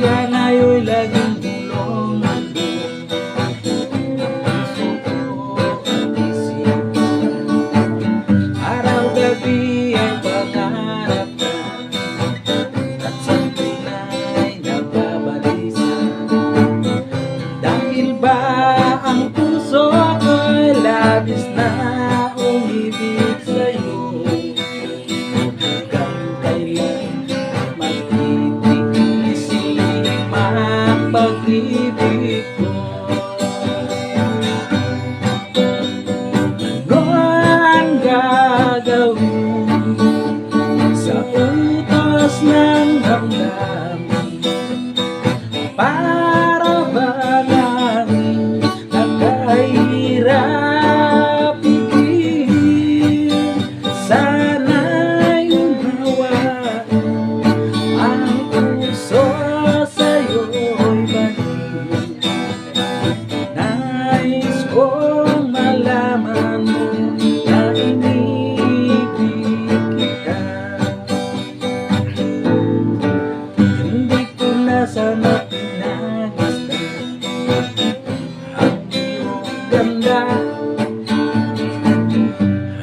yan ayo'y laging bulong ang puso ko at isipan. Araw-gabi ay pangarap na at sa tunay na babalisa. Dahil ba ang puso ko'y labis na umibig sa'yo, hanggang kailan matitiisin ang pag-ibig ko? Ano ang gagawin sa utos ng damdamin para bang aking nakahirap ibigin? Sana'y unawaan ang puso sa'yo'y balik. Nais kong malaman mo na inibig kita. Hindi ko na sana pinagistan ang iyong ganda,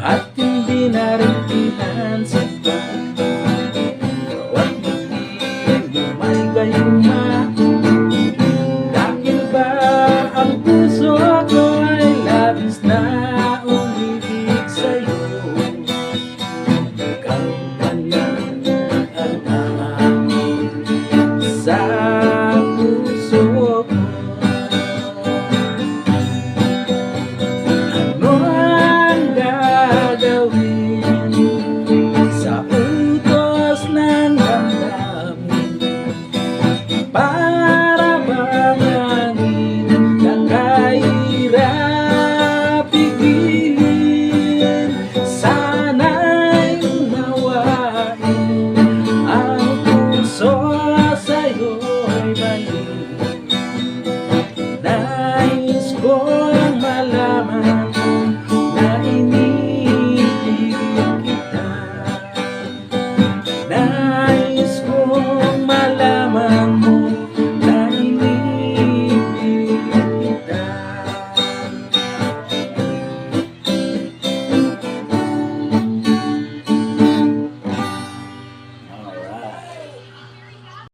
at hindi na rin pinansipan bawat ngiti mo may gayuma. Dahil ba ang puso ko ay labis na umibig sa'yo, ikaw pa na ang aaming sa puso ko. Ano ang gagawin sa utos ng damdamin para